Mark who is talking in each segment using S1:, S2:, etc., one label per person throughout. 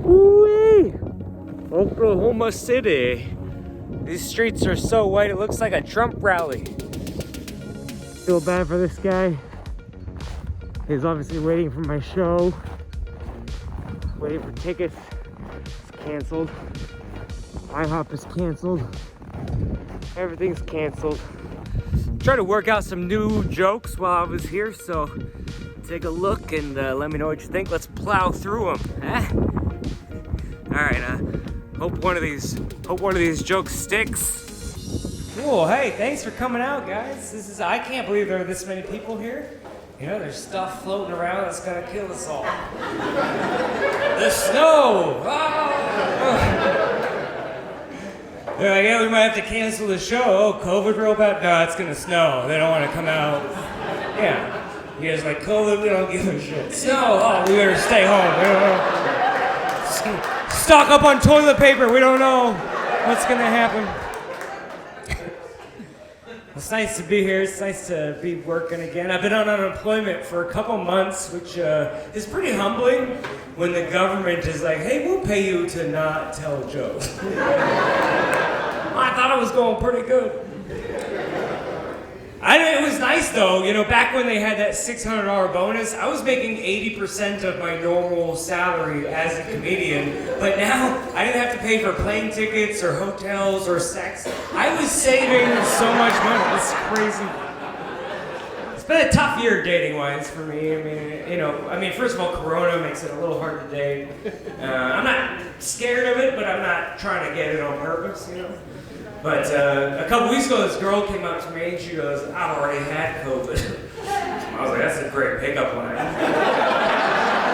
S1: Woo-wee! Oklahoma City. These streets are so white, it looks like a Trump rally. Feel bad for this guy. He's obviously waiting for my show. Waiting for tickets. It's canceled. IHOP is canceled. Everything's canceled. Try to work out some new jokes while I was here, so take a look and let me know what you think. Let's plow through them. All right. Hope one of these jokes sticks. Cool. Hey, thanks for coming out, guys. I can't believe there are this many people here. You know, there's stuff floating around that's gonna kill us all. The snow. They're like, yeah, we might have to cancel the show. Oh, COVID real bad? No, it's gonna snow. They don't want to come out. Yeah. You guys like COVID? We don't give a shit. Snow. Oh, we better stay home. We don't know. Stock up on toilet paper. We don't know what's gonna happen. It's nice to be here. It's nice to be working again. I've been on unemployment for a couple months, which is pretty humbling when the government is like, hey, we'll pay you to not tell jokes. I thought it was going pretty good. It was nice though, you know, back when they had that $600 bonus, I was making 80% of my normal salary as a comedian, but now I didn't have to pay for plane tickets or hotels or sex. I was saving so much money. It's crazy. It's been a tough year dating-wise for me. I mean, first of all, Corona makes it a little hard to date. I'm not scared of it, but I'm not trying to get it on purpose, you know? But a couple weeks ago, this girl came up to me and she goes, I've already had COVID. I was like, that's a great pickup line.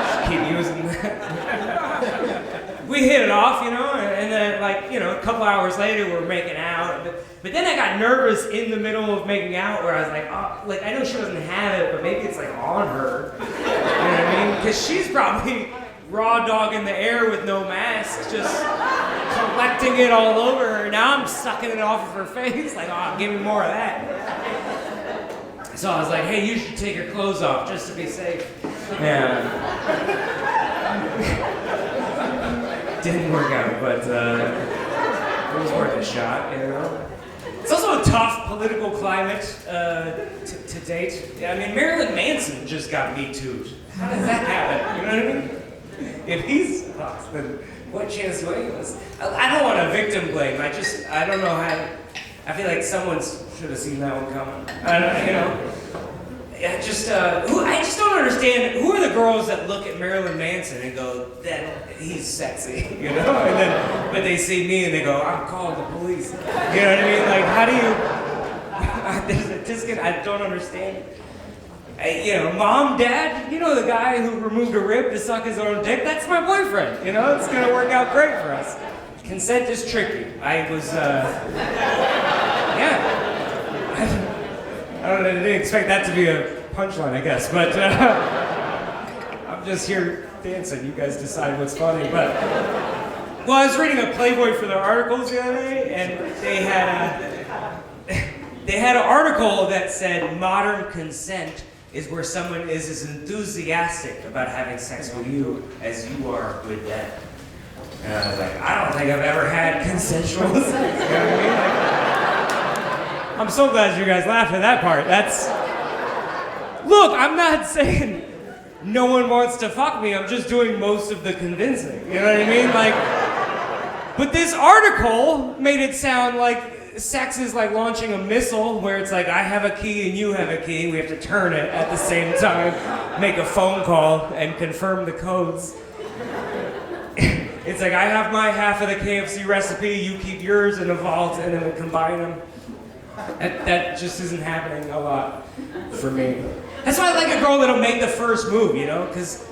S1: Just keep using that. We hit it off, you know, and then a couple hours later, we're making out. But then I got nervous in the middle of making out where I was like, oh, I know she doesn't have it, but maybe it's like on her. You know what I mean? Because she's probably raw dog in the air with no mask, just collecting it all over her. Now I'm sucking it off of her face, like, oh, give me more of that. So I was like, hey, you should take your clothes off just to be safe. Yeah. Didn't work out, but it was worth a shot, you know? It's also a tough political climate to date. I mean, Marilyn Manson just got Me Too'd. How does that happen? You know what I mean? If he's fucked, then what chance do any of us? I don't want to victim blame. I don't know how. I feel like someone should have seen that one coming. I just don't understand. Who are the girls that look at Marilyn Manson and go, "That he's sexy," you know? But they see me and they go, "I'm calling the police." You know what I mean? Like, how do you? I don't understand. Mom, Dad, you know the guy who removed a rib to suck his own dick? That's my boyfriend, you know? It's gonna work out great for us. Consent is tricky. I didn't expect that to be a punchline, I guess, but I'm just here dancing. You guys decide what's funny, but... Well, I was reading a Playboy for their articles the other day, and they had an article that said modern consent is where someone is as enthusiastic about having sex with you as you are with them. And I was like, I don't think I've ever had consensual sex. You know what I mean? I'm so glad you guys laughed at that part. Look, I'm not saying no one wants to fuck me. I'm just doing most of the convincing. You know what I mean? But this article made it sound like sex is like launching a missile where it's like I have a key and you have a key. We have to turn it at the same time, make a phone call, and confirm the codes. It's like I have my half of the KFC recipe, you keep yours in a vault, and then we combine them. That just isn't happening a lot for me. That's why I like a girl that'll make the first move, you know? Because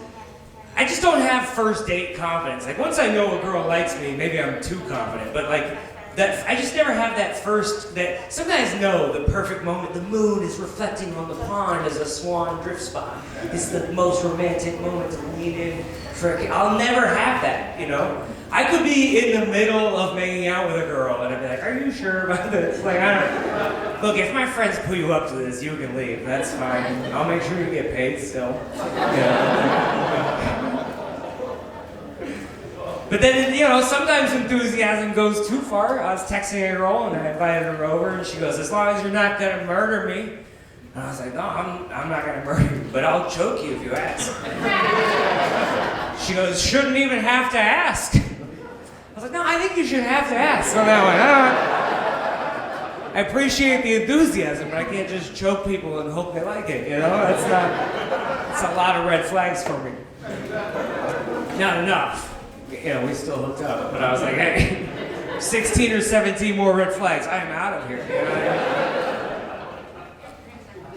S1: I just don't have first date confidence. Like once I know a girl likes me, maybe I'm too confident, but I just never have that sometimes know the perfect moment. The moon is reflecting on the pond as a swan drift spot. It's the most romantic moment to lean in for I'll never have that, you know? I could be in the middle of making out with a girl and I'd be like, are you sure about this? Like, look, if my friends put you up to this, you can leave. That's fine. I'll make sure you get paid still. Yeah. But then, sometimes enthusiasm goes too far. I was texting a girl and I invited her over and she goes, as long as you're not gonna murder me. And I was like, no, I'm not gonna murder you, but I'll choke you if you ask. She goes, shouldn't even have to ask. I was like, no, I think you should have to ask on that one. I appreciate the enthusiasm, but I can't just choke people and hope they like it, That's a lot of red flags for me. Not enough. We still hooked up, but I was like, hey, 16 or 17 more red flags, I am out of here.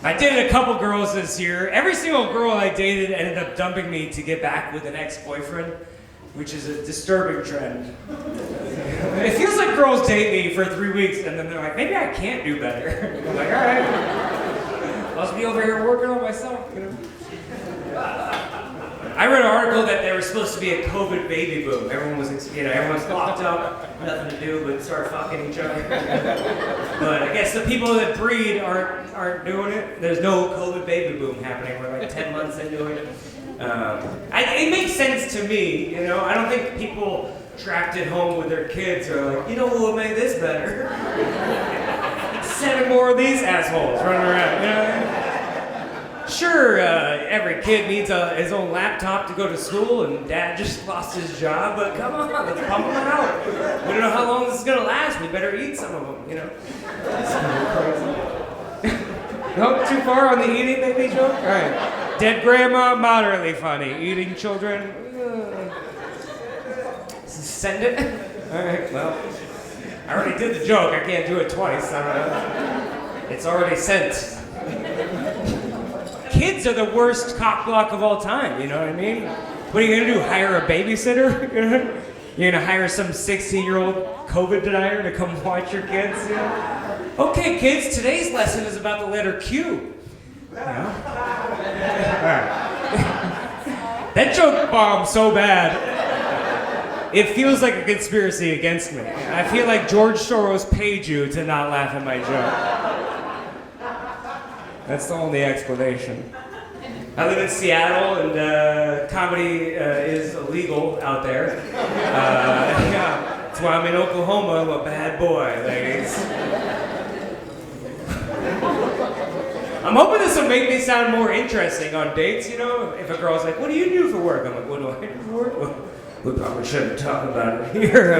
S1: I dated a couple girls this year. Every single girl I dated ended up dumping me to get back with an ex-boyfriend, which is a disturbing trend. It feels like girls date me for 3 weeks and then they're like, maybe I can't do better. I'm like, all right, I'll just be over here working on myself. I read an article that there was supposed to be a COVID baby boom. Everyone's locked up, nothing to do but start fucking each other. But I guess the people that breed aren't doing it. There's no COVID baby boom happening. We're like 10 months into it. It makes sense to me, I don't think people trapped at home with their kids are like, who will make this better? 7 more of these assholes running around, Sure, every kid needs his own laptop to go to school, and Dad just lost his job, but come on, let's pump them out. We don't know how long this is gonna last, we better eat some of them, That's crazy. No, too far on the eating baby joke? All right. Dead grandma, moderately funny. Eating children, send it. All right, well, I already did the joke. I can't do it twice. It's already sent. Kids are the worst cock block of all time, you know what I mean? What are you gonna do, hire a babysitter? You're gonna hire some 16-year-old COVID denier to come watch your kids? Okay, kids, today's lesson is about the letter Q. That joke bombed so bad, it feels like a conspiracy against me. I feel like George Soros paid you to not laugh at my joke. That's the only explanation. I live in Seattle, and comedy is illegal out there. That's why I'm in Oklahoma. I'm a bad boy, ladies. I'm hoping this will make me sound more interesting on dates, If a girl's like, what do you do for work? I'm like, what do I do for work? Well, we probably shouldn't talk about it here.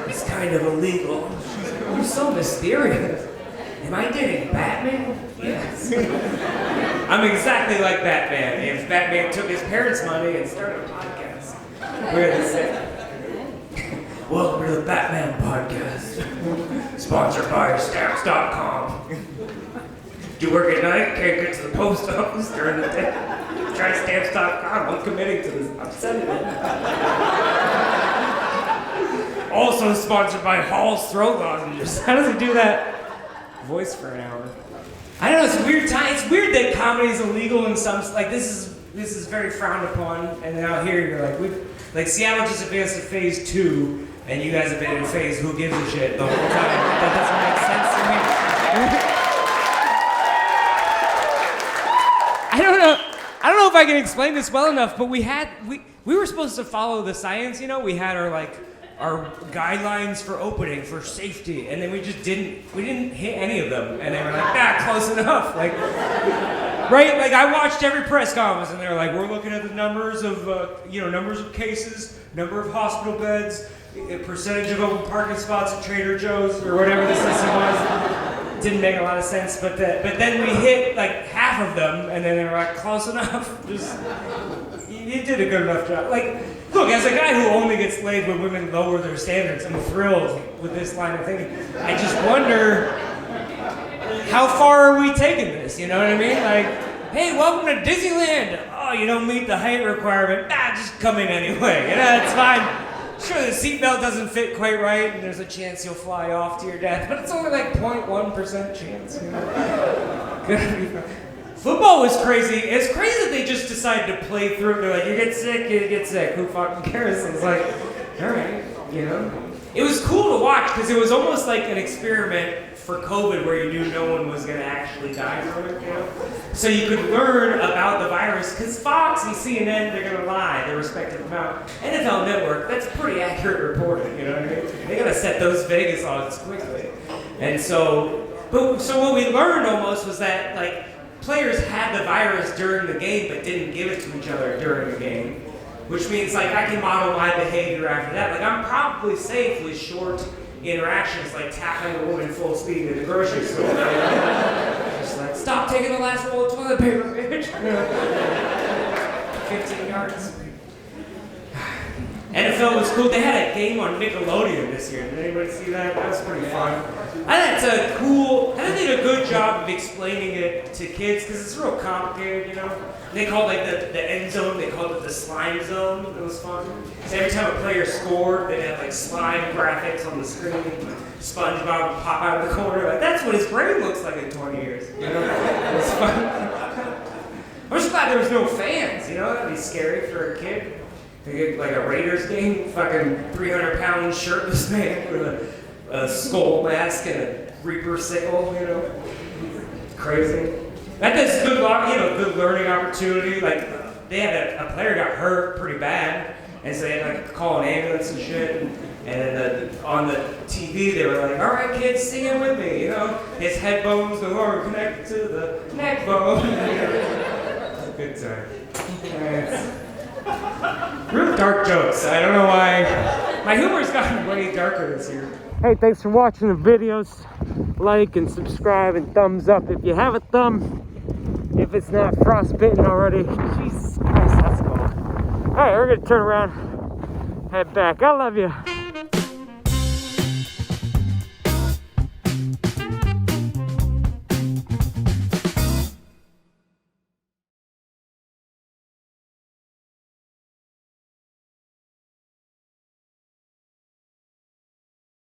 S1: It's kind of illegal. You're so mysterious. Am I dating Batman? Yes. I'm exactly like Batman. If Batman took his parents' money and started a podcast. We're the same. Welcome to the Batman podcast. Sponsored by Stamps.com. Do you work at night? Can't get to the post office during the day? Try Stamps.com. I'm committing to this. I'm sending it. Also sponsored by Hall's Throat Lozenges. How does he do that voice for an hour? I don't know, it's a weird time. It's weird that comedy is illegal in some, this is very frowned upon, and now here you're like, Seattle just advanced to phase 2, and you guys have been in phase who gives a shit the whole time. That doesn't make sense to me. I don't know if I can explain this well enough, but we were supposed to follow the science, We had our guidelines for opening, for safety, and then we didn't hit any of them, and they were like, close enough, right? I watched every press conference, and they were like, we're looking at the numbers of, numbers of cases, number of hospital beds, percentage of open parking spots at Trader Joe's, or whatever the system was. Didn't make a lot of sense, but then we hit half of them, and then they were like, close enough. Just, you did a good enough job. Look, as a guy who only gets laid when women lower their standards, I'm thrilled with this line of thinking. I just wonder, how far are we taking this? You know what I mean? Hey, welcome to Disneyland. Oh, you don't meet the height requirement. Just come in anyway. It's fine. Sure, the seatbelt doesn't fit quite right, and there's a chance you'll fly off to your death, but it's only 0.1% chance. Gonna be fine. Football was crazy. It's crazy that they just decided to play through it. They're like, you get sick. Who fucking cares? It's all right, It was cool to watch because it was almost like an experiment for COVID where you knew no one was going to actually die from it, you know? So you could learn about the virus, because Fox and CNN, they're going to lie their respective amount. NFL Network, that's pretty accurate reporting, you know what I mean? They got to set those Vegas odds quickly. And so what we learned almost was that, like, players had the virus during the game but didn't give it to each other during the game. Which means, like, I can model my behavior after that. Like, I'm probably safe with short interactions, like tackling a woman full speed in the grocery store. Just like, stop taking the last roll of toilet paper, bitch. 15 yards. NFL was cool. They had a game on Nickelodeon this year. Did anybody see that? That was pretty fun. I think it's cool. I think they did a good job of explaining it to kids because it's real complicated, you know. And they called like the end zone. They called it the slime zone. It was fun. So every time a player scored, they'd have like slime graphics on the screen. SpongeBob would pop out of the corner. Like that's what his brain looks like in 20 years. You know, it was fun. I'm just glad there was no fans. You know, that'd be scary for a kid. They get like a Raiders game, fucking 300-pound shirtless man with a skull mask and a reaper sickle, you know, crazy. That does good, you know, good learning opportunity. Like they had a player got hurt pretty bad, and so they had like to call an ambulance and shit. And on the TV they were like, "All right, kids, sing it with me," you know. His head bones no longer connected to the neck bone. Good time. Real dark jokes. I don't know why. My humor's gotten way darker this year. Hey, thanks for watching the videos. Like and subscribe and thumbs up if you have a thumb. If it's not frostbitten already. Jesus Christ, that's cold. Alright, we're gonna turn around, head back. I love you.